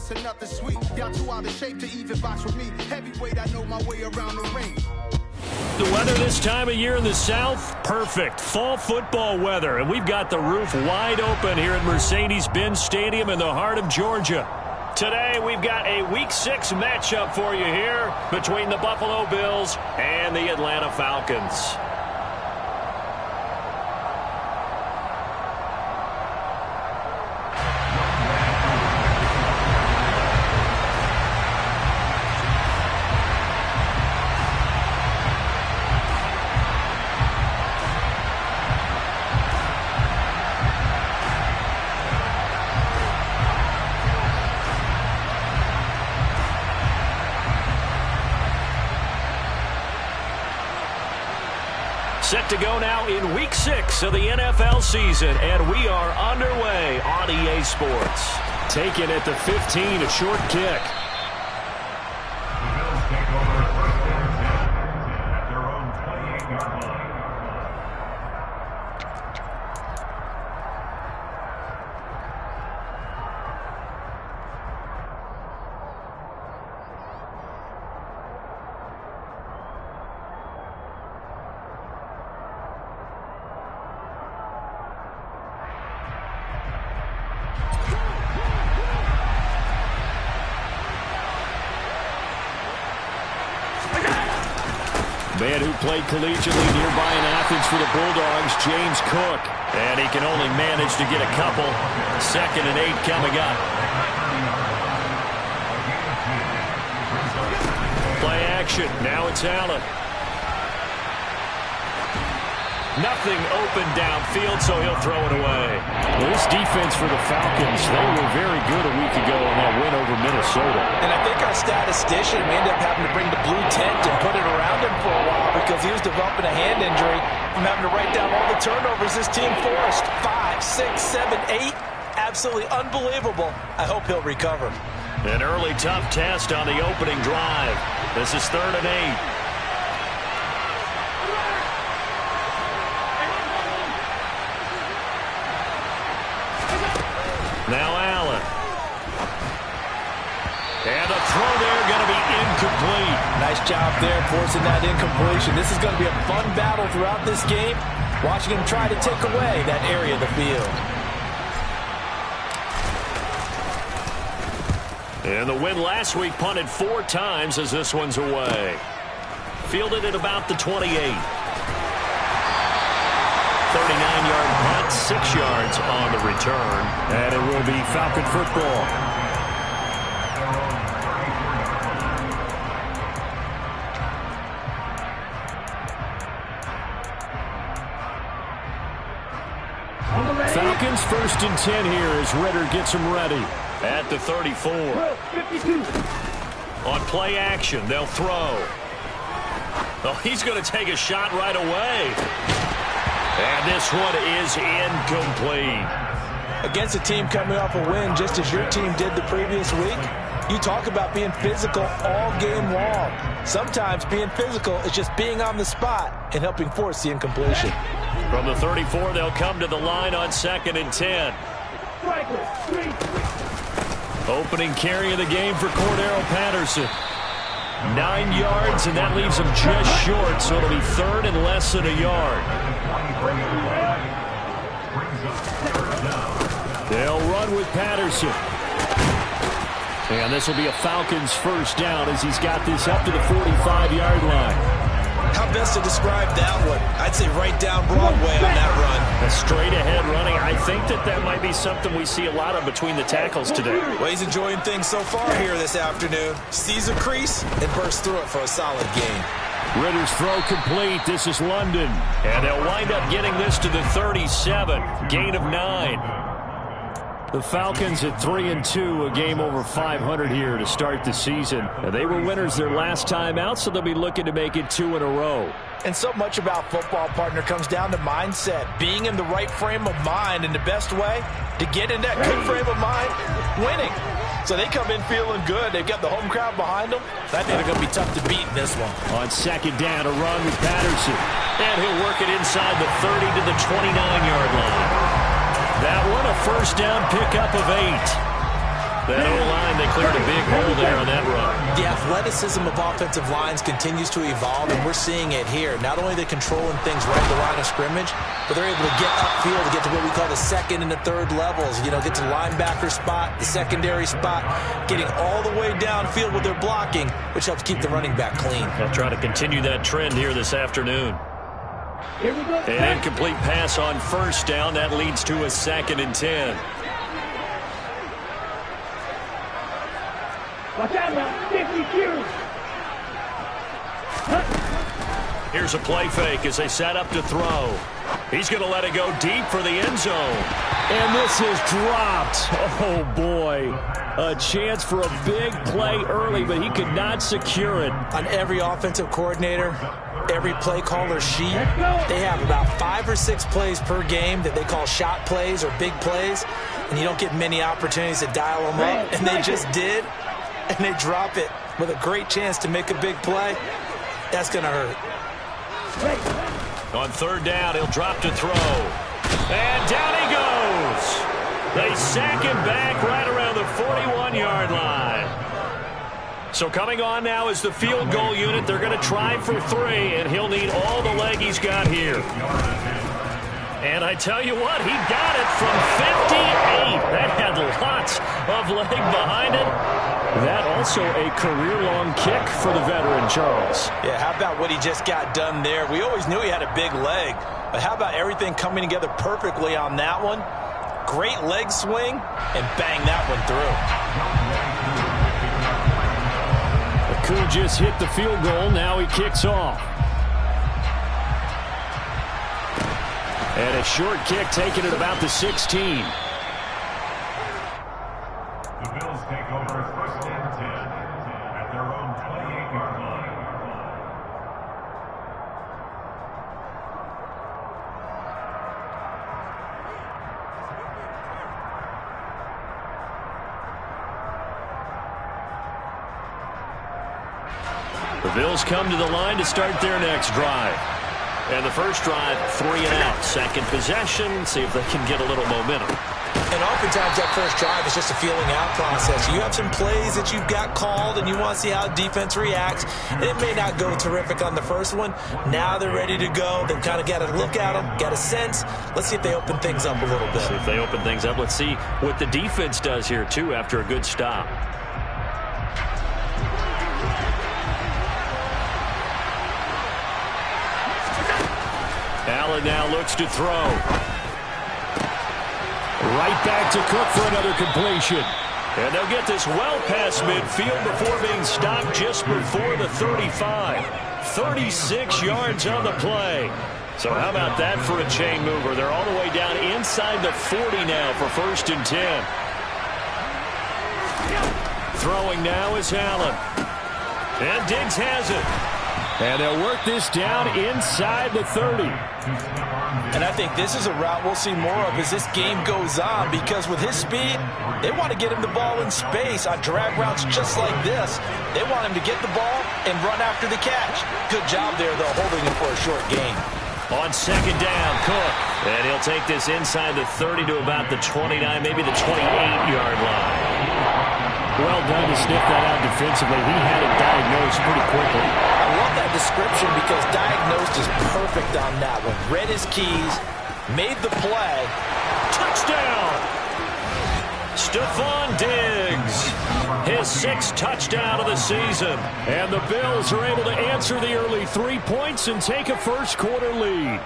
sauce and nothing sweet. Y'all too out of shape to even box with me. Heavyweight, I know my way around the ring. The weather this time of year in the South, perfect. Fall football weather, and we've got the roof wide open here at Mercedes-Benz Stadium in the heart of Georgia. Today, we've got a Week 6 matchup for you here between the Buffalo Bills and the Atlanta Falcons. Set to go now in Week 6 of the NFL season, and we are underway on EA Sports. Taken at the 15, a short kick. The Bills take over first down at their own 28-yard line. Man who played collegiately nearby in Athens for the Bulldogs, James Cook. And he can only manage to get a couple. 2nd and 8 coming up. Play action. Now it's Allen. Nothing open downfield, so he'll throw it away. Well, this defense for the Falcons, they were very good a week ago in that win over Minnesota. And I think our statistician, we ended up having to bring the blue tent and put it around him for a while because he was developing a hand injury from having to write down all the turnovers this team forced. 5, 6, 7, 8. Absolutely unbelievable. I hope he'll recover. An early tough test on the opening drive. This is 3rd and 8. Now Allen. And a throw there going to be incomplete. Nice job there forcing that incompletion. This is going to be a fun battle throughout this game. Watching him try to take away that area of the field. And the win last week punted 4 times as this one's away. Fielded at about the 28. 39-yard punt, 6 yards on the return. And it will be Falcon football. Falcons 1st and 10 here as Ritter gets them ready. At the 34. On play action, they'll throw. Oh, he's going to take a shot right away. And this one is incomplete. Against a team coming off a win just as your team did the previous week, you talk about being physical all game long. Sometimes being physical is just being on the spot and helping force the incompletion. From the 34, they'll come to the line on 2nd and 10. Opening carry of the game for Cordero Patterson. 9 yards, and that leaves him just short, so it'll be 3rd and less than a yard. They'll run with Patterson. And this will be a Falcons 1st down as he's got this up to the 45-yard line. How best to describe that one? I'd say right down Broadway on that run. A straight-ahead running. I think that might be something we see a lot of between the tackles today. Well, he's enjoying things so far here this afternoon. Sees a crease and bursts through it for a solid gain. Ritter's throw complete. This is London. And they'll wind up getting this to the 37. Gain of 9. The Falcons at 3-2, a game over 500 here to start the season. And they were winners their last time out, so they'll be looking to make it 2 in a row. And so much about football, partner, comes down to mindset. Being in the right frame of mind, and the best way to get in that good frame of mind, winning. So they come in feeling good. They've got the home crowd behind them. I think they're going to be tough to beat in this one. On 2nd down, a run with Patterson. And he'll work it inside the 30 to the 29-yard line. That one, a 1st down pickup of 8. That O-line, they cleared a big hole there on that run. The athleticism of offensive lines continues to evolve, and we're seeing it here. Not only are they controlling things right at the line of scrimmage, but they're able to get upfield to get to what we call the second and the third levels. You know, get to the linebacker spot, the secondary spot, getting all the way downfield with their blocking, which helps keep the running back clean. They'll try to continue that trend here this afternoon. An incomplete pass on first down. That leads to a 2nd and 10. Watch out now, 52. Here's a play fake as they set up to throw. He's going to let it go deep for the end zone. And this is dropped. Oh, boy. A chance for a big play early, but he could not secure it. On every offensive coordinator, every play caller sheet, they have about 5 or 6 plays per game that they call shot plays or big plays, and you don't get many opportunities to dial them up, and they just did, and they drop it with a great chance to make a big play. That's going to hurt. On 3rd down, he'll drop to throw. And down he goes. They sack him back right around the 41-yard line. So coming on now is the field goal unit. They're going to try for 3, and he'll need all the leg he's got here. And I tell you what, he got it from 58. That had lots of leg behind it. That also a career-long kick for the veteran, Charles. Yeah, how about what he just got done there? We always knew he had a big leg, but how about everything coming together perfectly on that one? Great leg swing, and bang that one through. Aku just hit the field goal. Now he kicks off. And a short kick taken at about the 16. The Bills take over 1st and 10 at their own 28-yard line. The Bills come to the line to start their next drive. And the first drive, 3 and out. Second possession, see if they can get a little momentum. And oftentimes that first drive is just a feeling out process. You have some plays that you've got called and you want to see how defense reacts. It may not go terrific on the first one. Now they're ready to go. They've kind of got to look at them, got a sense. Let's see if they open things up a little bit. See if they open things up. Let's see what the defense does here, too, after a good stop. Allen now looks to throw. Right back to Cook for another completion. And they'll get this well past midfield before being stopped just before the 35. 36 yards on the play. So how about that for a chain mover? They're all the way down inside the 40 now for 1st and 10. Throwing now is Allen. And Diggs has it. And they'll work this down inside the 30. And I think this is a route we'll see more of as this game goes on, because with his speed, they want to get him the ball in space on drag routes just like this. They want him to get the ball and run after the catch. Good job there, though, holding him for a short gain. On 2nd down, Cook. And he'll take this inside the 30 to about the 29, maybe the 28-yard line. Well done to sniff that out defensively. He had it diagnosed pretty quickly. I love that description because diagnosed is perfect on that one. Read his keys, made the play. Touchdown! Stephon Diggs, his 6th touchdown of the season. And the Bills are able to answer the early 3 points and take a first-quarter lead.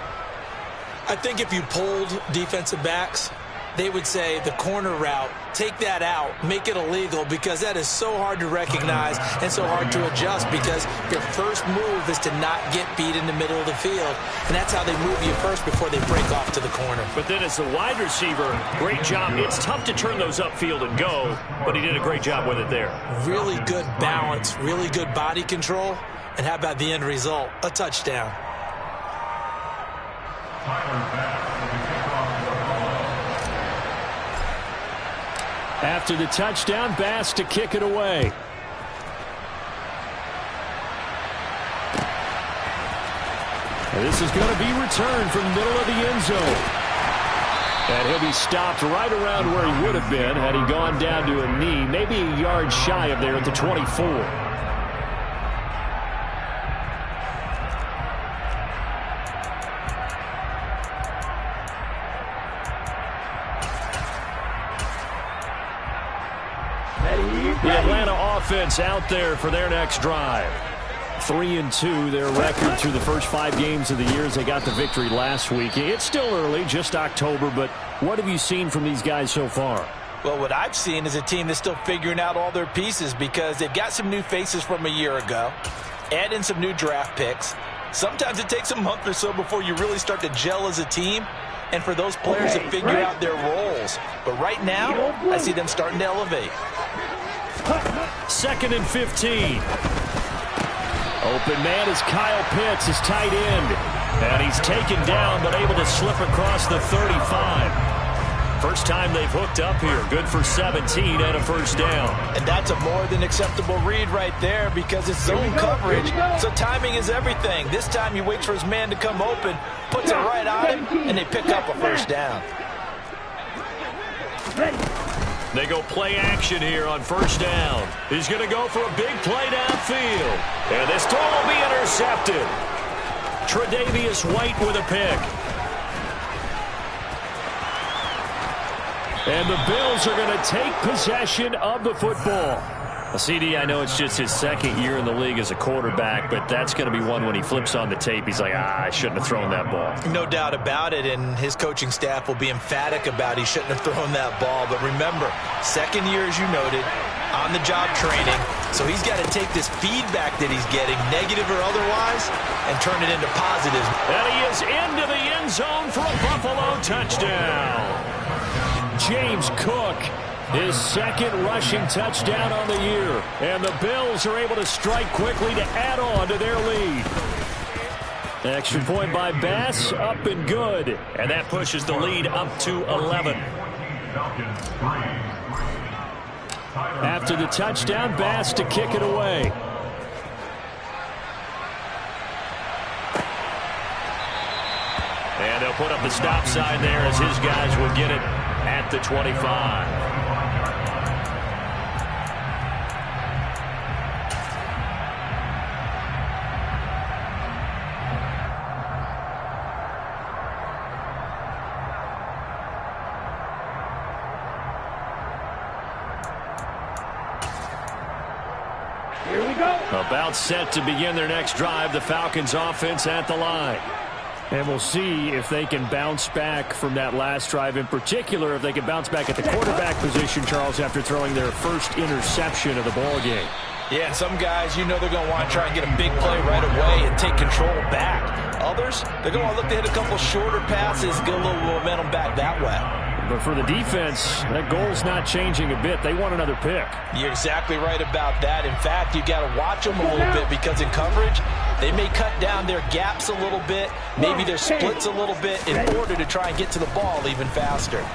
I think if you polled defensive backs, they would say the corner route, take that out, make it illegal, because that is so hard to recognize and so hard to adjust, because your first move is to not get beat in the middle of the field, and that's how they move you first before they break off to the corner. But then as the wide receiver, great job. It's tough to turn those upfield and go, but he did a great job with it there. Really good balance, really good body control, and how about the end result? A touchdown. After the touchdown, Bass to kick it away. And this is going to be returned from the middle of the end zone. And he'll be stopped right around where he would have been had he gone down to a knee, maybe a yard shy of there at the 24. The Atlanta offense out there for their next drive. 3-2, their record through the first 5 games of the year as they got the victory last week. It's still early, just October, but what have you seen from these guys so far? Well, what I've seen is a team that's still figuring out all their pieces because they've got some new faces from a year ago, add in some new draft picks. Sometimes it takes a month or so before you really start to gel as a team and for those players to figure out their roles. But right now, I see them starting to elevate. 2nd and 15. Open man is Kyle Pitts, his tight end. And he's taken down, but able to slip across the 35. First time they've hooked up here. Good for 17 and a first down. And that's a more than acceptable read right there because it's zone coverage, so timing is everything. This time he waits for his man to come open, puts it right on him, and they pick up a first down. They go play action here on first down. He's going to go for a big play downfield. And this throw will be intercepted. Tre'Davious White with a pick. And the Bills are going to take possession of the football. CD, I know it's just his 2nd year in the league as a quarterback, but that's going to be one when he flips on the tape. He's like, I shouldn't have thrown that ball. No doubt about it, and his coaching staff will be emphatic about he shouldn't have thrown that ball. But remember, 2nd year, as you noted, on-the-job training. So he's got to take this feedback that he's getting, negative or otherwise, and turn it into positives. And he is into the end zone for a Buffalo touchdown. James Cook, his 2nd rushing touchdown on the year. And the Bills are able to strike quickly to add on to their lead. Extra point by Bass, up and good. And that pushes the lead up to 11. After the touchdown, Bass to kick it away. And they'll put up the stop sign there as his guys will get it at the 25. Here we go. About set to begin their next drive, the Falcons offense at the line. And we'll see if they can bounce back from that last drive, in particular if they can bounce back at the quarterback position, Charles, after throwing their first interception of the ball game. Yeah, and some guys, you know they're going to want to try and get a big play right away and take control back. Others, they're going to want to look to hit a couple shorter passes, get a little momentum back that way. But for the defense, that goal's not changing a bit. They want another pick. You're exactly right about that. In fact, you got to watch them a little bit because in coverage, they may cut down their gaps a little bit, maybe their splits a little bit in order to try and get to the ball even faster.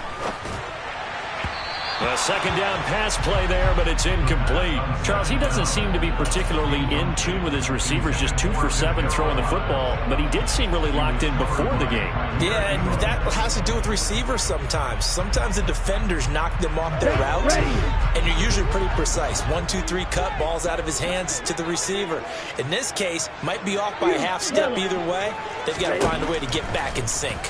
A 2nd down pass play there, but it's incomplete. Charles, he doesn't seem to be particularly in tune with his receivers, just 2 for 7 throwing the football, but he did seem really locked in before the game. Yeah, and that has to do with receivers sometimes. Sometimes the defenders knock them off their routes, and you're usually pretty precise. 1, 2, 3 cut, balls out of his hands to the receiver. In this case, might be off by a half step either way. They've got to find a way to get back in sync.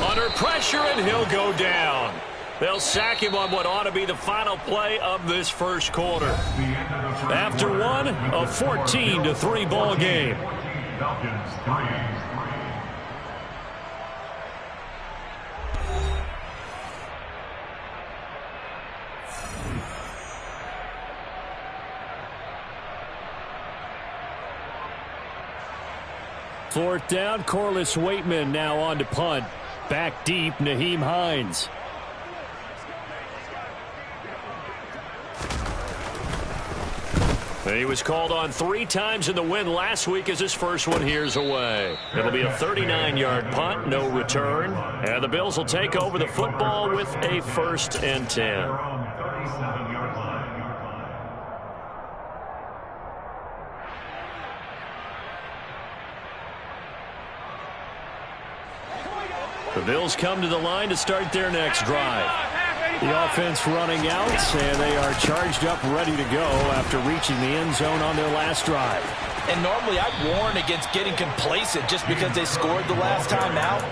Under pressure, and he'll go down. They'll sack him on what ought to be the final play of this first quarter. After one, a 14-3 ball game. Falcons 3. Fourth down, Corliss Waitman now on to punt. Back deep, Nyheim Hines. He was called on 3 times in the win last week as his first one here's away. It'll be a 39-yard punt, no return. And the Bills will take over the football with a 1st and 10. The The Bills come to the line to start their next drive. The offense running out, and they are charged up, ready to go after reaching the end zone on their last drive. And normally I'd warn against getting complacent just because they scored the last time out.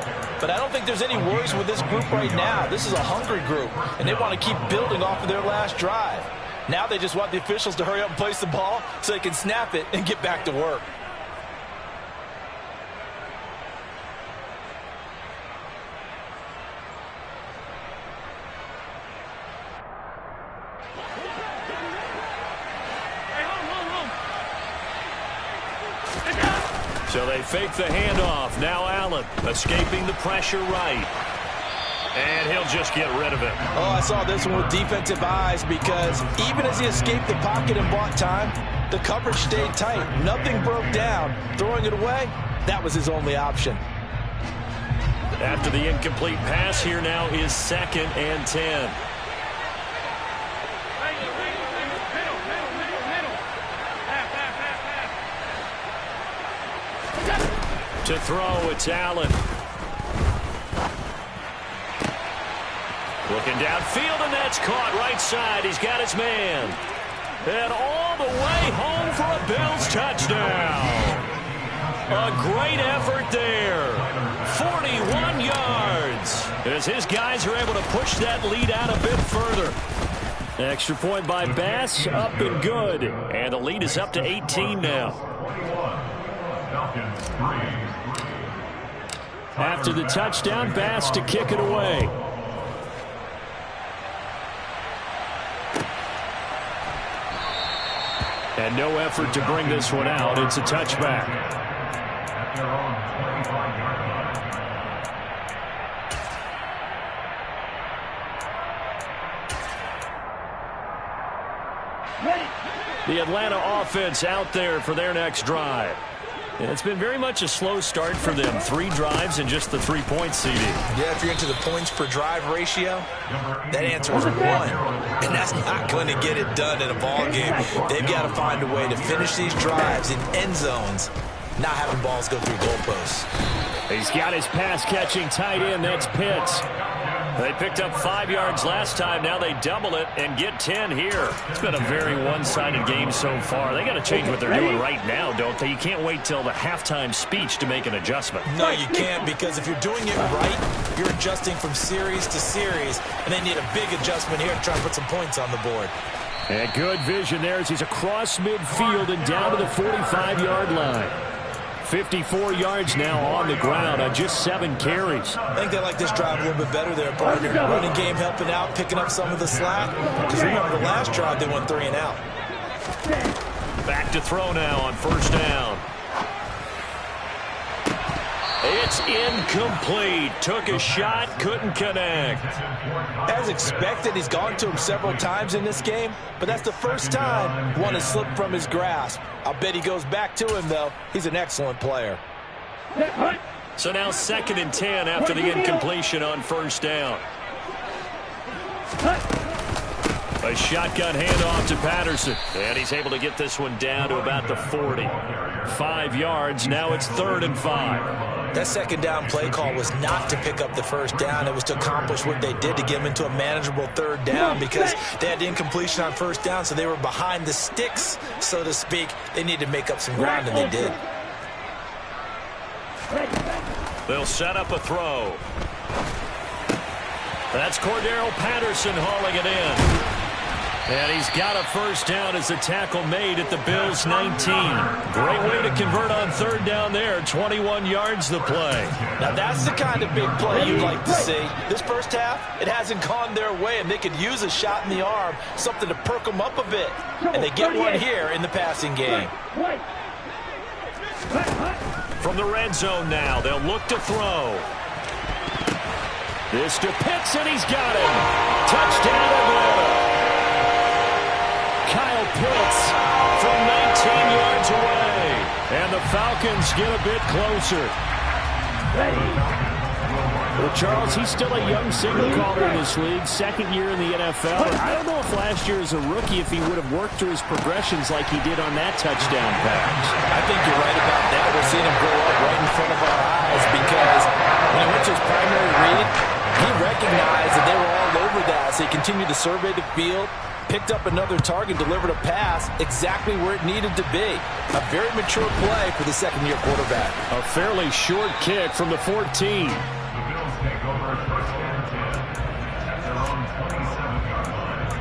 But I don't think there's any worries with this group right now. This is a hungry group, and they want to keep building off of their last drive. Now they just want the officials to hurry up and place the ball so they can snap it and get back to work. So they fake the handoff. Now Allen escaping the pressure right. And he'll just get rid of it. Oh, I saw this one with defensive eyes because even as he escaped the pocket and bought time, the coverage stayed tight. Nothing broke down. Throwing it away, that was his only option. After the incomplete pass, here now is 2nd and 10. To throw, it's Allen. Looking downfield, and that's caught right side. He's got his man. And all the way home for a Bills touchdown. A great effort there. 41 yards. As his guys are able to push that lead out a bit further. Extra point by Bass, up and good. And the lead is up to 18 now. After the touchdown, Bass to kick it away. And no effort to bring this one out. It's a touchback. The Atlanta offense out there for their next drive. It's been very much a slow start for them. 3 drives and just the 3-point CD. Yeah, if you're into the points per drive ratio, that answer is 1. And that's not going to get it done in a ball game. They've got to find a way to finish these drives in end zones, not having balls go through goalposts. He's got his pass-catching tight end. That's Pitts. They picked up 5 yards last time. Now they double it and get 10 here. It's been a very one-sided game so far. They got to change what they're doing right now, don't they? You can't wait till the halftime speech to make an adjustment. No, you can't, because if you're doing it right, you're adjusting from series to series, and they need a big adjustment here to try and put some points on the board. And good vision there as he's across midfield and down to the 45-yard line. 54 yards now on the ground on just 7 carries. I think they like this drive a little bit better there, partner. Running game helping out, picking up some of the slack. Because remember, the last drive they went 3 and out. Back to throw now on 1st down. It's incomplete. Took a shot, couldn't connect. As expected, he's gone to him several times in this game, but that's the first time one has slipped from his grasp. I'll bet he goes back to him, though. He's an excellent player. So now 2nd and 10 after the incompletion on 1st down. A shotgun handoff to Patterson. And he's able to get this one down to about the 40. 5 yards. Now it's 3rd and 5. That 2nd down play call was not to pick up the 1st down. It was to accomplish what they did to get them into a manageable 3rd down because they had the incompletion on 1st down, so they were behind the sticks, so to speak. They needed to make up some ground, and they did. They'll set up a throw. That's Cordero Patterson hauling it in. And he's got a 1st down as the tackle made at the Bills' 19. Great way to convert on 3rd down there. 21 yards the play. Now that's the kind of big play you'd like to see. This first half, it hasn't gone their way, and they could use a shot in the arm, something to perk them up a bit. And they get one here in the passing game. From the red zone now, they'll look to throw. This to Pitts, and he's got it. Touchdown Atlanta. Kyle Pitts from 19 yards away. And the Falcons get a bit closer. Well, Charles, he's still a young signal caller in this league, 2nd year in the NFL. But I don't know if last year as a rookie, if he would have worked through his progressions like he did on that touchdown pass. I think you're right about that. We're seeing him grow up right in front of our eyes because When he went to his primary read, he recognized that they were all over that, so he continued to survey the field, picked up another target, delivered a pass exactly where it needed to be. A very mature play for the second-year quarterback. A fairly short kick from the 14. The Bills take over first and 10 at their own 27-yard line.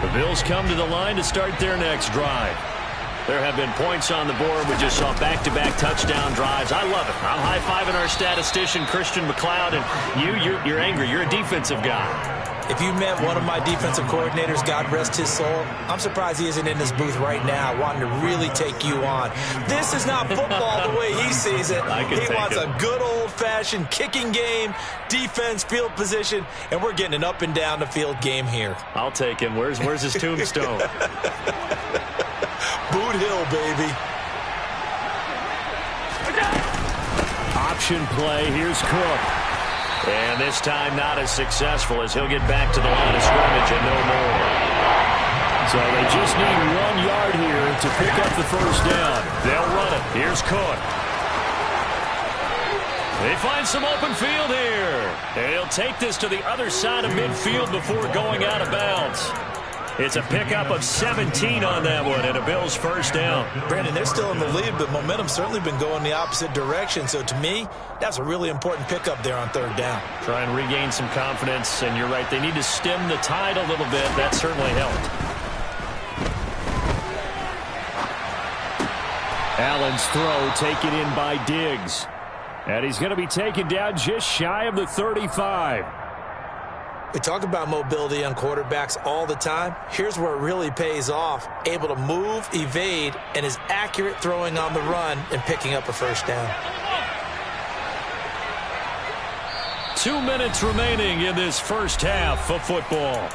The Bills come to the line to start their next drive. There have been points on the board. We just saw back-to-back touchdown drives. I love it. I'm high-fiving our statistician, Christian McLeod, and you're angry. You're a defensive guy. If you met one of my defensive coordinators, God rest his soul, I'm surprised he isn't in this booth right now wanting to really take you on. This is not football the way he sees it. He wants a good old-fashioned kicking game, defense, field position, and we're getting an up-and-down-the-field game here. I'll take him. Where's his tombstone? Boot Hill, baby. Option play. Here's Cook. And this time not as successful as he'll get back to the line of scrimmage and no more. So they just need 1 yard here to pick up the first down. They'll run it. Here's Cook. They find some open field here. And he'll take this to the other side of midfield before going out of bounds. It's a pickup of 17 on that one and a Bills first down. Brandon, they're still in the lead, but momentum's certainly been going the opposite direction. So to me, that's a really important pickup there on third down. Try and regain some confidence, and you're right. They need to stem the tide a little bit. That certainly helped. Allen's throw taken in by Diggs. And he's going to be taken down just shy of the 35. We talk about mobility on quarterbacks all the time. Here's where it really pays off. Able to move, evade, and is accurate throwing on the run and picking up a first down. 2 minutes remaining in this first half of football.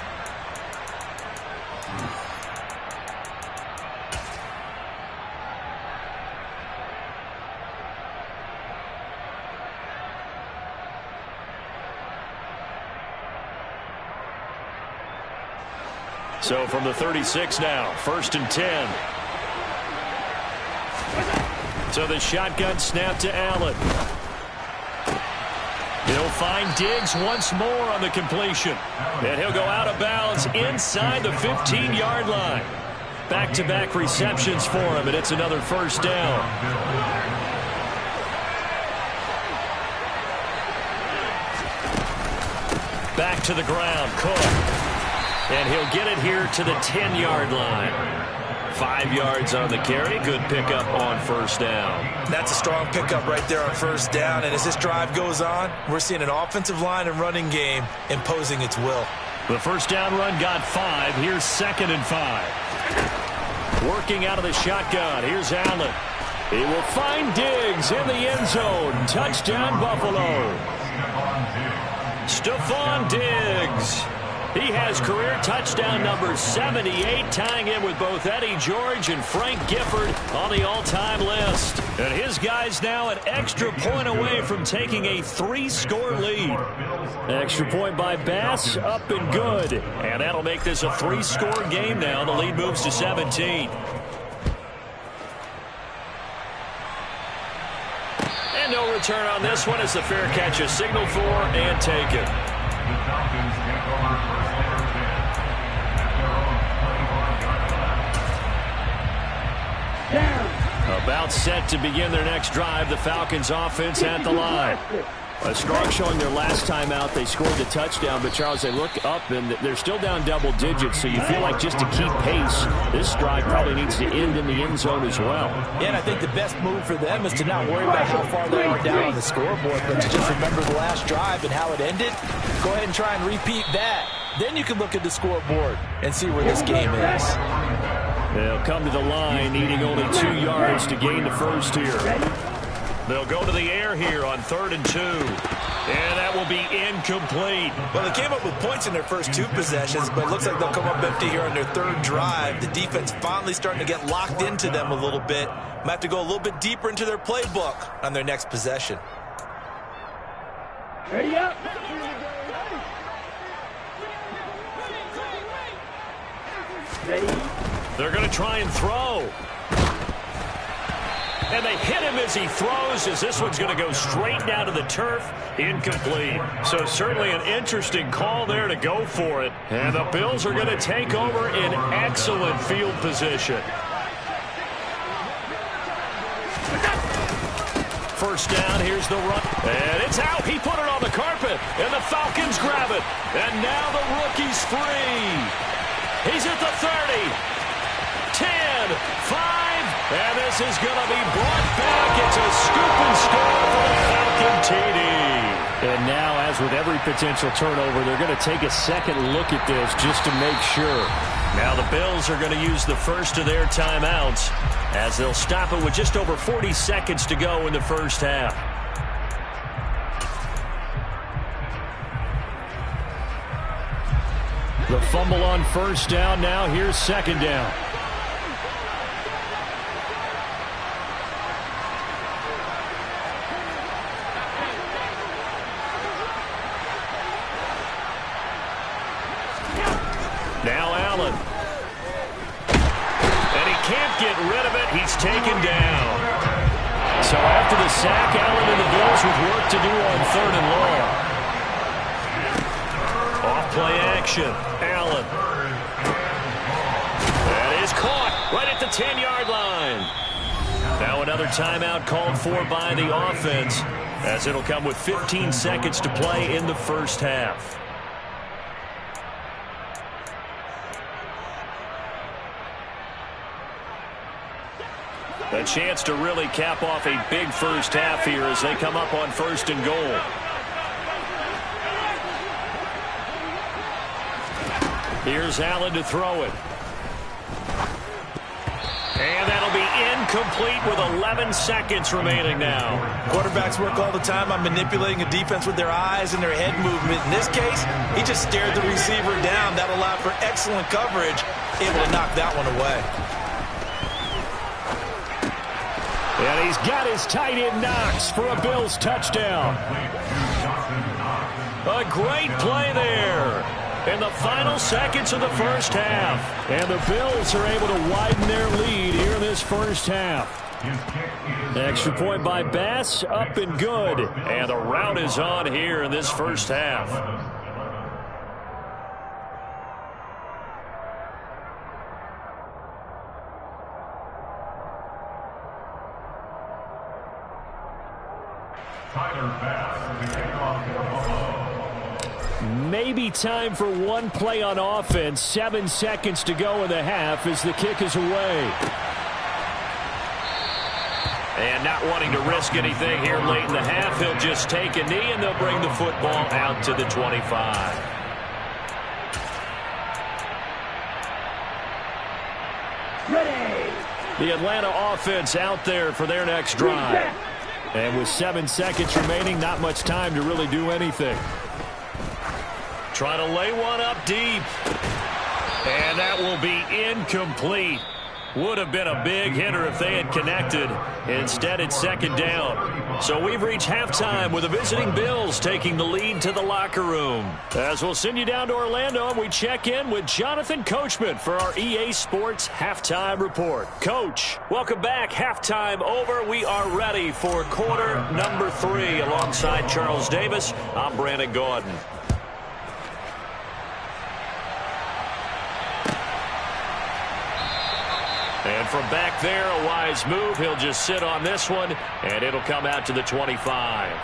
So from the 36 now, 1st and 10. So the shotgun snap to Allen. He'll find Diggs once more on the completion. And he'll go out of bounds inside the 15-yard line. Back-to-back receptions for him, and it's another first down. Back to the ground, Cook. And he'll get it here to the 10-yard line. 5 yards on the carry. Good pickup on first down. That's a strong pickup right there on first down. And as this drive goes on, we're seeing an offensive line and running game imposing its will. The first down run got 5. Here's 2nd and 5. Working out of the shotgun. Here's Allen. He will find Diggs in the end zone. Touchdown, Buffalo. Stephon Diggs. He has career touchdown number 78, tying in with both Eddie George and Frank Gifford on the all-time list. And his guys now an extra point away from taking a 3-score lead. Extra point by Bass, up and good. And that'll make this a 3-score game now. The lead moves to 17. And no return on this one as the fair catch is signaled for and taken. The Falcons take over first and 10 at their own 24-yard line. About set to begin their next drive, the Falcons offense at the line. A strong showing their last time out. They scored the touchdown, but Charles, they look up and they're still down double digits, so you feel like just to keep pace, this drive probably needs to end in the end zone as well. Yeah, and I think the best move for them is to not worry about how far they are down on the scoreboard, but to just remember the last drive and how it ended. Go ahead and try and repeat that. Then you can look at the scoreboard and see where this game is. They'll come to the line, needing only 2 yards to gain the first here. They'll go to the air here on 3rd and 2. And that will be incomplete. Well, they came up with points in their first 2 possessions, but it looks like they'll come up empty here on their 3rd drive. The defense finally starting to get locked into them a little bit. Might have to go a little bit deeper into their playbook on their next possession. Ready up. Ready. They're going to try and throw. And they hit him as he throws, as this one's going to go straight down to the turf. Incomplete. So certainly an interesting call there to go for it. And the Bills are going to take over in excellent field position. First down, here's the run. And it's out. He put it on the carpet. And the Falcons grab it. And now the rookie's free. He's at the 30. 10, 5. And this is going to be brought back. It's a scoop and score for the Falcon TD. And now, as with every potential turnover, they're going to take a second look at this just to make sure. Now the Bills are going to use the first of their timeouts as they'll stop it with just over 40 seconds to go in the first half. The fumble on first down. Now here's second down. Now Allen. And he can't get rid of it. He's taken down. So after the sack, Allen and the Bills with work to do on 3rd and long. Off-play action. Allen. That is caught right at the 10-yard line. Now another timeout called for by the offense, as it'll come with 15 seconds to play in the first half. A chance to really cap off a big first half here as they come up on 1st and goal. Here's Allen to throw it. And that'll be incomplete with 11 seconds remaining now. Quarterbacks work all the time on manipulating a defense with their eyes and their head movement. In this case, he just stared the receiver down. That allowed for excellent coverage, able to knock that one away. And he's got his tight end Knox for a Bills touchdown. A great play there in the final seconds of the first half. And the Bills are able to widen their lead here in this first half. Extra point by Bass, up and good. And the rout is on here in this first half. Maybe time for one play on offense. 7 seconds to go in the half as the kick is away. And not wanting to risk anything here late in the half, he'll just take a knee and they'll bring the football out to the 25. Ready. The Atlanta offense out there for their next drive. And with 7 seconds remaining, not much time to really do anything. Trying to lay one up deep. And that will be incomplete. Would have been a big hitter if they had connected. Instead, it's second down. So we've reached halftime with the visiting Bills taking the lead to the locker room. As we'll send you down to Orlando, and we check in with Jonathan Coachman for our EA Sports Halftime Report. Coach, welcome back. Halftime over. We are ready for quarter number 3. Alongside Charles Davis, I'm Brandon Gordon. And from back there, a wise move. He'll just sit on this one, and it'll come out to the 25.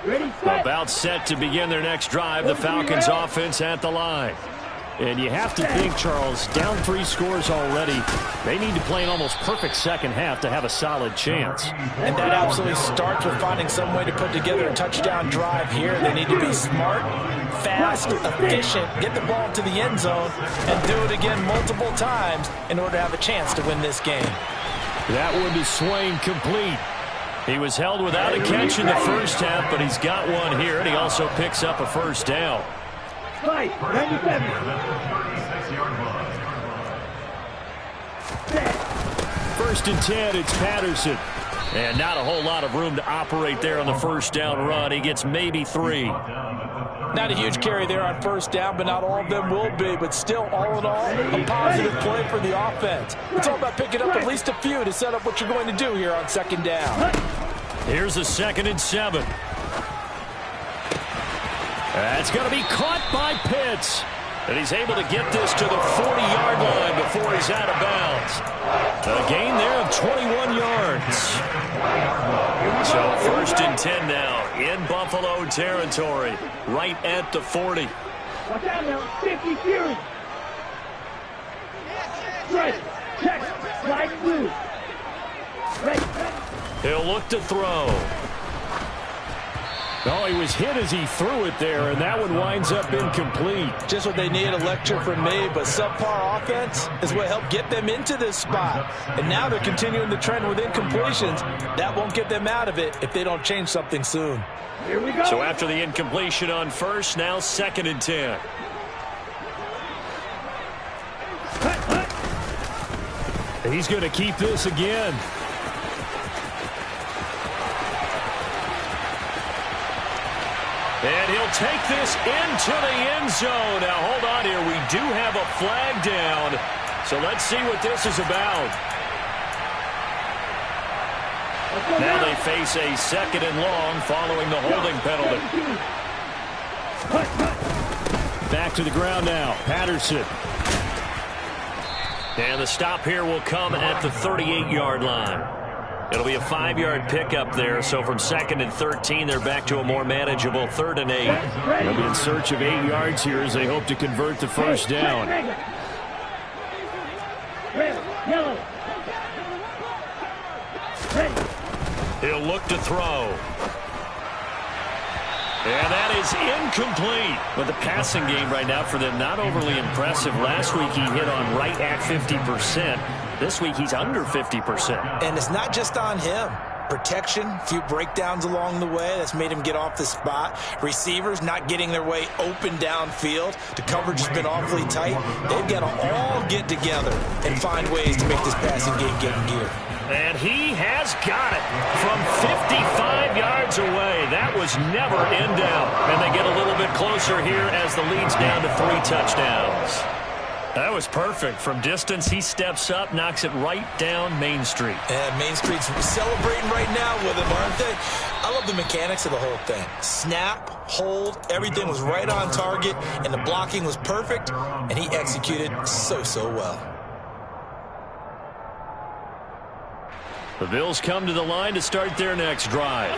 Ready, set. About set to begin their next drive. The Falcons offense at the line. And you have to think, Charles, down 3 scores already. They need to play an almost perfect second half to have a solid chance. And that absolutely starts with finding some way to put together a touchdown drive here. They need to be smart, fast, efficient, get the ball to the end zone, and do it again multiple times in order to have a chance to win this game. That one to Swain, complete. He was held without a catch in the first half, but he's got one here, and he also picks up a first down. Fight, 97. 36-yard line. Set. 1st and 10, it's Patterson. And not a whole lot of room to operate there on the first down run. He gets maybe 3. Not a huge carry there on first down, but not all of them will be. But still, all in all, a positive play for the offense. It's all about picking up at least a few to set up what you're going to do here on 2nd down. Here's a 2nd and 7. That's going to be caught by Pitts. And he's able to get this to the 40-yard line before he's out of bounds. A gain there of 21 yards. So 1st and 10 now in Buffalo territory, right at the 40. Watch out now, 50 Fury. Strike, check, slide blue. Ready. He'll look to throw. Oh, he was hit as he threw it there, and that one winds up incomplete. Just what they need, a lecture from me, but subpar offense is what helped get them into this spot. And now they're continuing the trend with incompletions. That won't get them out of it if they don't change something soon. Here we go. So after the incompletion on first, now 2nd and 10. He's going to keep this again. And he'll take this into the end zone. Now, hold on here. We do have a flag down. So let's see what this is about. Now they face a 2nd and long following the holding penalty. Back to the ground now. Patterson. And the stop here will come at the 38-yard line. It'll be a 5-yard pickup there, so from 2nd and 13, they're back to a more manageable 3rd and 8. They'll be in search of 8 yards here as they hope to convert the first down. Red, yellow. Ready. He'll look to throw. And that is incomplete. But the passing game right now for them, not overly impressive. Last week he hit on right at 50%. This week he's under 50%. And it's not just on him. Protection, a few breakdowns along the way. That's made him get off the spot. Receivers not getting their way open downfield. The coverage has been awfully tight. They've got to all get together and find ways to make this passing game get in gear. And he has got it from 55 yards away. That was never in doubt. And they get a little bit closer here as the lead's down to 3 touchdowns. That was perfect. From distance, he steps up, knocks it right down Main Street. And Main Street's celebrating right now with him, aren't they? I love the mechanics of the whole thing. Snap, hold, everything was right on target, and the blocking was perfect, and he executed so well. The Bills come to the line to start their next drive.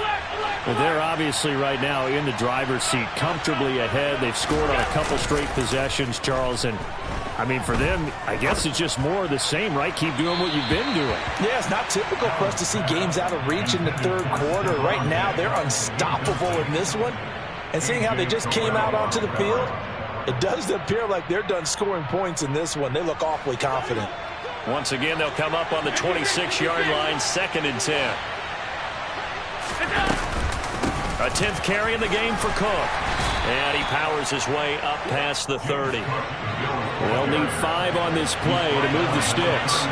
But they're obviously right now in the driver's seat, comfortably ahead. They've scored on a couple straight possessions, Charles. And, I mean, for them, I guess it's just more of the same, right? Keep doing what you've been doing. Yeah, it's not typical for us to see games out of reach in the 3rd quarter. Right now, they're unstoppable in this one. And seeing how they just came out onto the field, it does appear like they're done scoring points in this one. They look awfully confident. Once again, they'll come up on the 26-yard line, 2nd and 10. A 10th carry in the game for Cook. And he powers his way up past the 30. They'll need 5 on this play to move the sticks.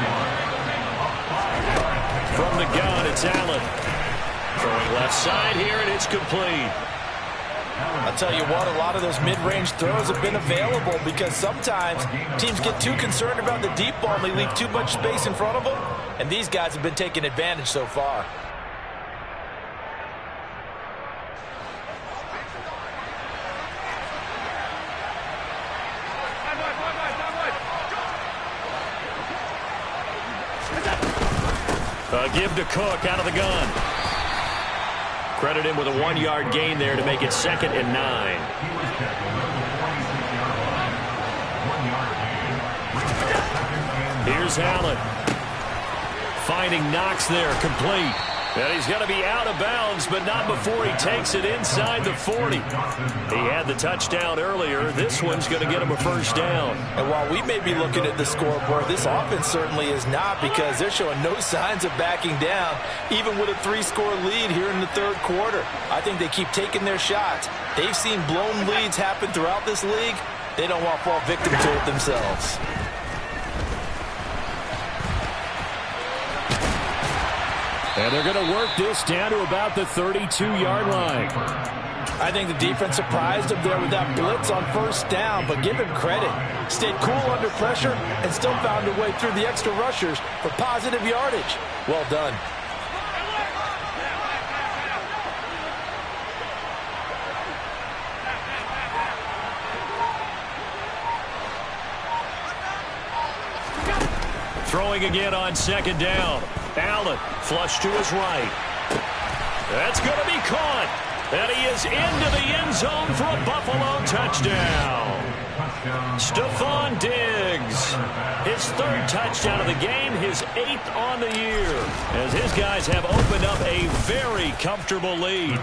From the gun, it's Allen. Throwing left side here, and it's complete. I'll tell you what, a lot of those mid-range throws have been available because sometimes teams get too concerned about the deep ball and they leave too much space in front of them, and these guys have been taking advantage so far. A give to Cook out of the gun. Credit him with a 1-yard gain there to make it 2nd and 9. Here's Allen. Finding Knox there, complete. And he's going to be out of bounds, but not before he takes it inside the 40. He had the touchdown earlier. This one's going to get him a first down. And while we may be looking at the scoreboard, this offense certainly is not, because they're showing no signs of backing down, even with a 3-score lead here in the 3rd quarter. I think they keep taking their shots. They've seen blown leads happen throughout this league. They don't want to fall victim to it themselves. And they're going to work this down to about the 32-yard line. I think the defense surprised him there with that blitz on first down, but give him credit. Stayed cool under pressure and still found a way through the extra rushers for positive yardage. Well done. Throwing again on second down. Allen, flush to his right. That's going to be caught. And he is into the end zone for a Buffalo touchdown. Stephon Diggs, his third touchdown of the game, his 8th on the year, as his guys have opened up a very comfortable lead.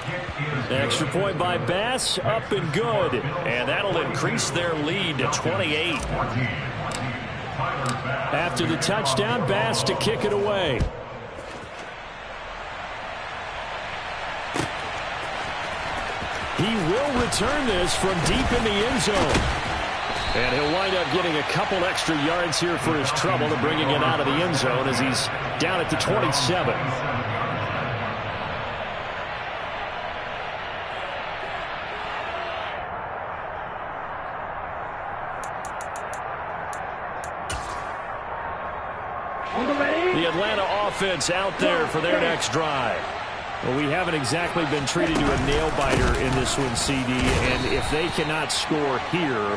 Extra point by Bass, up and good. And that'll increase their lead to 28. After the touchdown, Bass to kick it away. He will return this from deep in the end zone. And he'll wind up getting a couple extra yards here for his trouble to bringing it out of the end zone as he's down at the 27. The Atlanta offense out there for their next drive. Well, we haven't exactly been treated to a nail-biter in this one, CD, and if they cannot score here,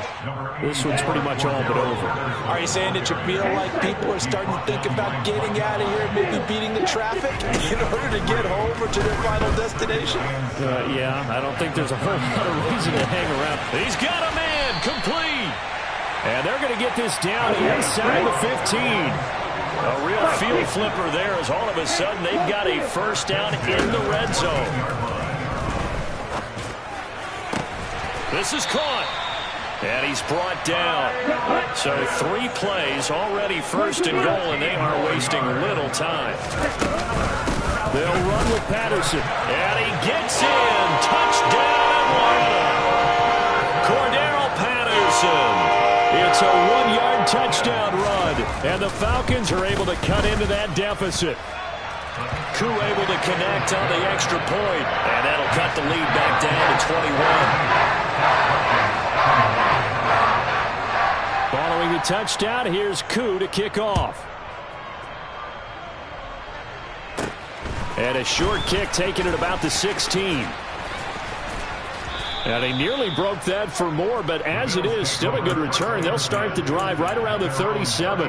this one's pretty much all but over. Are you saying that you feel like people are starting to think about getting out of here and maybe beating the traffic in order to get home or to their final destination? Yeah, I don't think there's a whole lot of reason to hang around. He's got a man, complete. And they're going to get this down inside the 15. A real field flipper there as all of a sudden they've got a first down in the red zone. This is caught. And he's brought down. So 3 plays already first and goal, and they are wasting little time. They'll run with Patterson. And he gets in. Touchdown Atlanta. Cordero Patterson. It's a 1-yard touchdown run, and the Falcons are able to cut into that deficit. Koo able to connect on the extra point, and that'll cut the lead back down to 21. Following the touchdown, here's Koo to kick off. And a short kick taken at about the 16. And they nearly broke that for more, but as it is, still a good return. They'll start the drive right around the 37.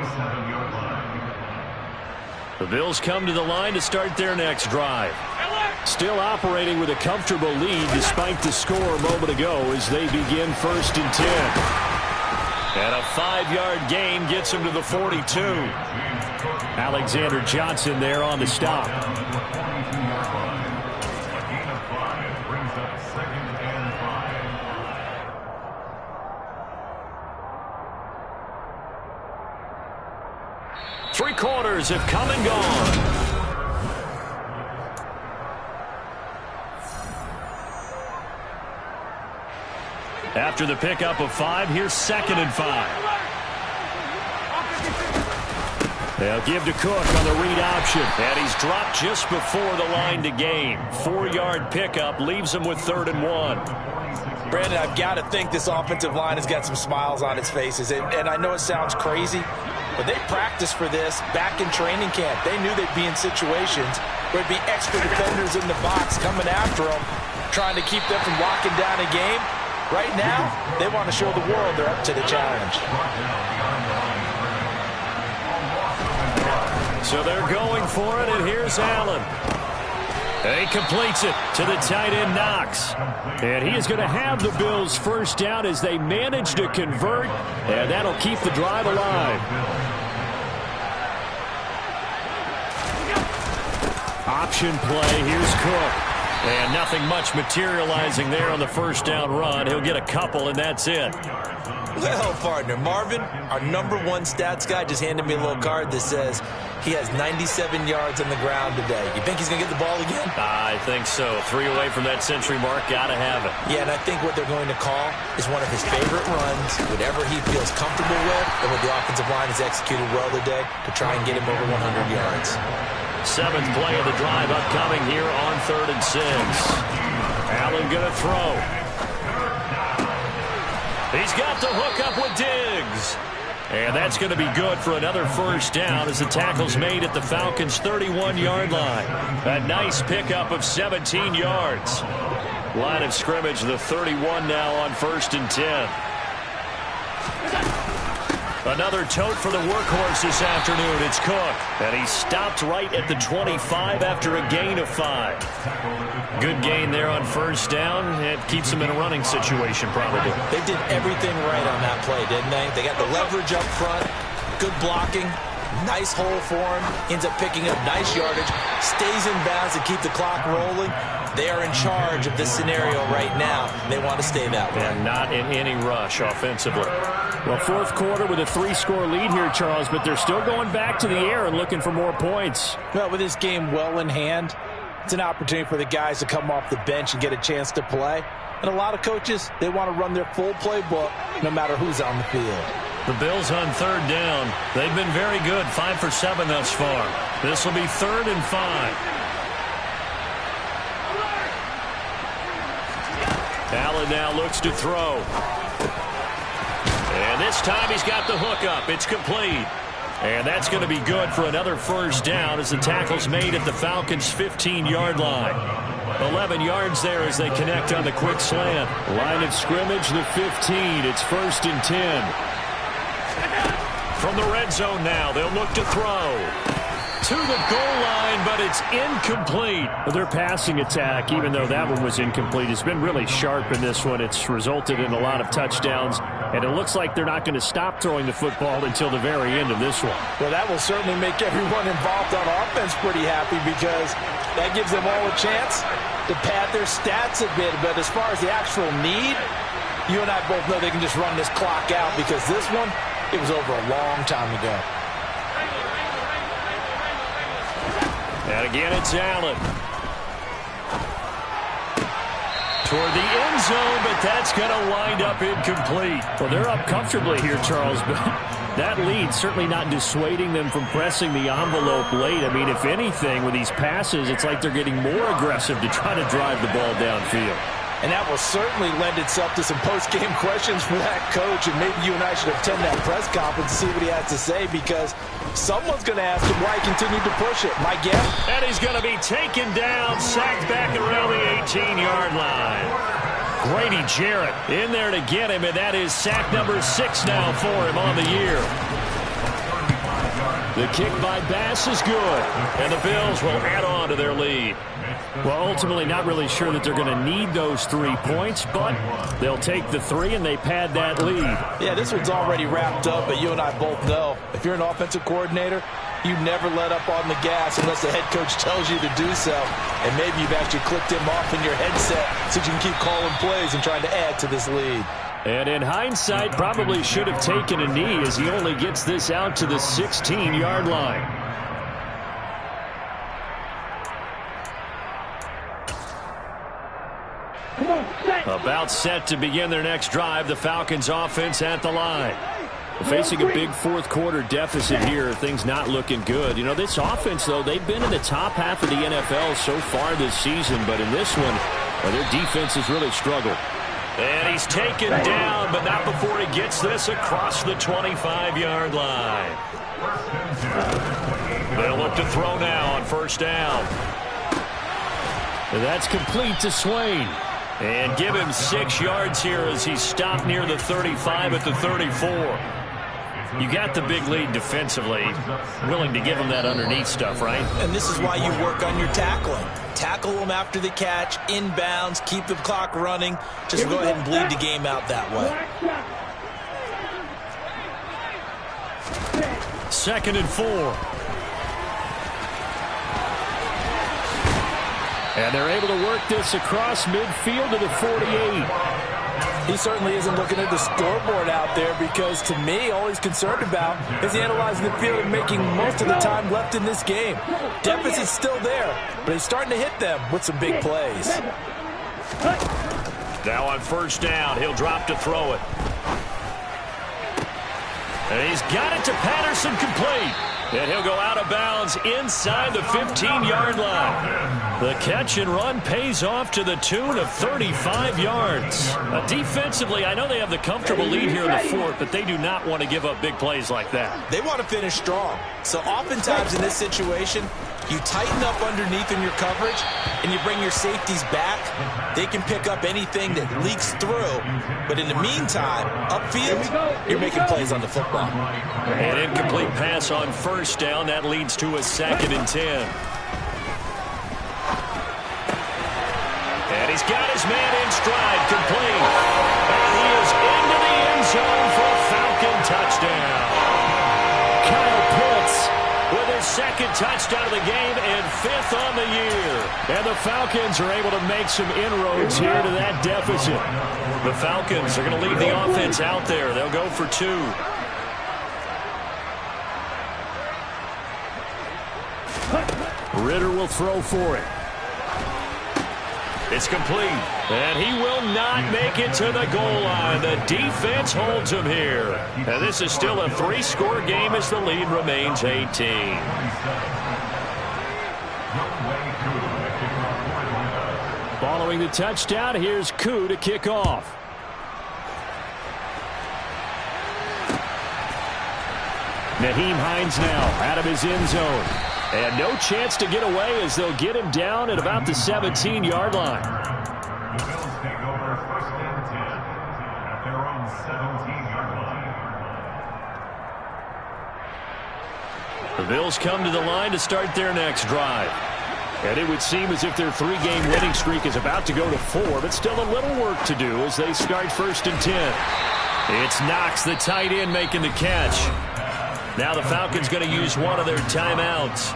The Bills come to the line to start their next drive. Still operating with a comfortable lead despite the score a moment ago as they begin 1st and 10. And a 5-yard gain gets him to the 42. Alexander Johnson there on the stop. 3 quarters have come and gone. After the pickup of 5, here's 2nd and 5. They'll give to Cook on the read option. And he's dropped just before the line to gain. 4-yard pickup leaves him with 3rd and 1. Brandon, I've got to think this offensive line has got some smiles on its faces. And I know it sounds crazy, but they practiced for this back in training camp. They knew they'd be in situations where it'd be extra defenders in the box coming after them, trying to keep them from locking down a game. Right now, they want to show the world they're up to the challenge. So they're going for it, and here's Allen. And he completes it to the tight end, Knox. And he is going to have the Bills first down as they manage to convert, and that'll keep the drive alive. Option play, here's Cook. And nothing much materializing there on the first down run. He'll get a couple, and that's it. Well, partner, Marvin, our #1 stats guy just handed me a little card that says he has 97 yards on the ground today. You think he's going to get the ball again? I think so. 3 away from that century mark. Got to have it. Yeah, and I think what they're going to call is one of his favorite runs, whatever he feels comfortable with, and what the offensive line has executed well today to try and get him over 100 yards. 7th play of the drive upcoming here on 3rd and 6. Allen going to throw. He's got the hook up with Diggs. And that's going to be good for another first down as the tackle's made at the Falcons' 31-yard line. A nice pickup of 17 yards. Line of scrimmage, the 31 now on 1st and 10. Another tote for the workhorse this afternoon. It's Cook. And he stopped right at the 25 after a gain of 5. Good gain there on first down. It keeps him in a running situation probably. They did everything right on that play, didn't they? They got the leverage up front, good blocking, nice hole for him, ends up picking up nice yardage, stays in bounds to keep the clock rolling. They are in charge of this scenario right now. They want to stay that way. And not in any rush offensively. Well, 4th quarter with a 3-score lead here, Charles, but they're still going back to the air and looking for more points. Well, with this game well in hand, it's an opportunity for the guys to come off the bench and get a chance to play. And a lot of coaches, they want to run their full playbook no matter who's on the field. The Bills on 3rd down. They've been very good, 5 for 7 thus far. This will be 3rd and 5. Allen now looks to throw. And this time he's got the hook up. It's complete. And that's going to be good for another first down as the tackle's made at the Falcons' 15-yard line. 11 yards there as they connect on the quick slant. Line of scrimmage, the 15. It's 1st and 10. From the red zone now, they'll look to throw. To the goal line, but it's incomplete. Their passing attack, even though that one was incomplete, has been really sharp in this one. It's resulted in a lot of touchdowns, and it looks like they're not going to stop throwing the football until the very end of this one. Well, that will certainly make everyone involved on offense pretty happy because that gives them all a chance to pad their stats a bit. But as far as the actual need, you and I both know they can just run this clock out because this one, it was over a long time ago. And again, it's Allen. Toward the end zone, but that's going to wind up incomplete. Well, they're up comfortably here, Charles, but that lead certainly not dissuading them from pressing the envelope late. I mean, if anything, with these passes, it's like they're getting more aggressive to try to drive the ball downfield. And that will certainly lend itself to some post-game questions for that coach. And maybe you and I should attend that press conference to see what he has to say because someone's going to ask him why he continued to push it. My guess? And he's going to be taken down, sacked back around the 18-yard line. Grady Jarrett in there to get him, and that is sack number 6 now for him on the year. The kick by Bass is good, and the Bills will add on to their lead. Well, ultimately not really sure that they're going to need those 3 points, but they'll take the 3 and they pad that lead. Yeah, this one's already wrapped up, but you and I both know if you're an offensive coordinator, you never let up on the gas unless the head coach tells you to do so. And maybe you've actually clicked him off in your headset so you can keep calling plays and trying to add to this lead. And in hindsight, probably should have taken a knee as he only gets this out to the 16-yard line. About set to begin their next drive, the Falcons offense at the line. Facing a big 4th quarter deficit here, things not looking good. You know, this offense, though, they've been in the top half of the NFL so far this season, but in this one, their defense has really struggled. And he's taken down, but not before he gets this across the 25-yard line. They'll look to throw now on first down. And that's complete to Swain. And give him 6 yards here as he stopped near the 35 at the 34. You got the big lead defensively. Willing to give him that underneath stuff, right? And this is why you work on your tackling. Tackle them after the catch, inbounds, keep the clock running. Just go ahead and bleed the game out that way. 2nd and 4. And they're able to work this across midfield to the 48. He certainly isn't looking at the scoreboard out there because, to me, all he's concerned about is analyzing the field and making most of the time left in this game. Deficit's still there, but he's starting to hit them with some big plays. Now on first down, he'll drop to throw it. And he's got it to Patterson, complete. And he'll go out of bounds inside the 15-yard line. The catch and run pays off to the tune of 35 yards. Defensively, I know they have the comfortable lead here in the fourth, but they do not want to give up big plays like that. They want to finish strong. So oftentimes in this situation, you tighten up underneath in your coverage, and you bring your safeties back. They can pick up anything that leaks through. But in the meantime, upfield, you're making plays on the football. An incomplete pass on first down. That leads to a 2nd and 10. And he's got his man in stride, complete. And he is into the end zone for a Falcon touchdown. Kyle Pitts with his 2nd touchdown of the game and 5th on the year. And the Falcons are able to make some inroads here to that deficit. The Falcons are going to leave the offense out there. They'll go for 2. Ritter will throw for it. It's complete, and he will not make it to the goal line. The defense holds him here. And this is still a 3-score game as the lead remains 18. Following the touchdown, here's Koo to kick off. Nyheim Hines now out of his end zone. And no chance to get away as they'll get him down at about the 17-yard line. The Bills take over 1st and 10 at their own 17-yard line. The Bills come to the line to start their next drive. And it would seem as if their 3-game winning streak is about to go to 4, but still a little work to do as they start 1st and 10. It's Knox, the tight end, making the catch. Now the Falcons going to use one of their timeouts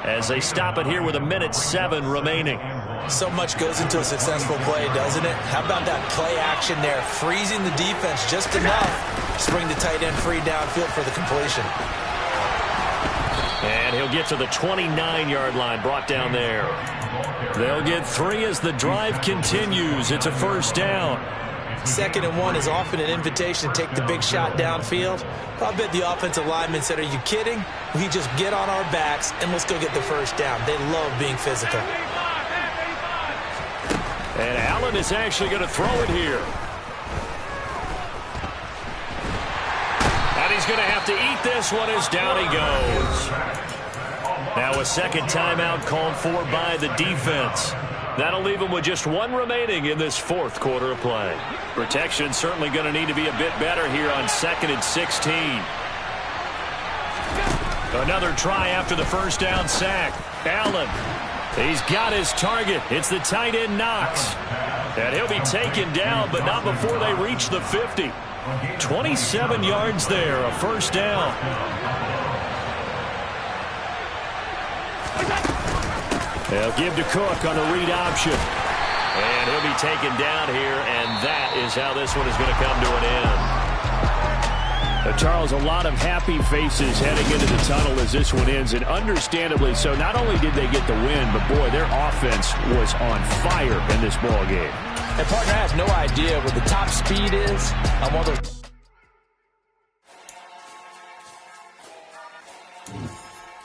as they stop it here with 1:07 remaining. So much goes into a successful play, doesn't it? How about that play action there, freezing the defense just enough to bring the tight end free downfield for the completion. And he'll get to the 29-yard line, brought down there. They'll get 3 as the drive continues. It's a 1st down. 2nd and 1 is often an invitation to take the big shot downfield. I bet the offensive lineman said, are you kidding? We just get on our backs and let's go get the 1st down. They love being physical. And Allen is actually going to throw it here. And he's going to have to eat this one as down he goes. Now a 2nd timeout called for by the defense. That'll leave him with just 1 remaining in this 4th quarter of play. Protection certainly going to need to be a bit better here on 2nd and 16. Another try after the 1st down sack. Allen, he's got his target. It's the tight end Knox. And he'll be taken down, but not before they reach the 50. 27 yards there, a 1st down. They'll give to Cook on the read option. And he'll be taken down here, and that is how this one is going to come to an end. Charles, a lot of happy faces heading into the tunnel as this one ends, and understandably so. Not only did they get the win, but boy, their offense was on fire in this ball game. And partner has no idea what the top speed is on one of those.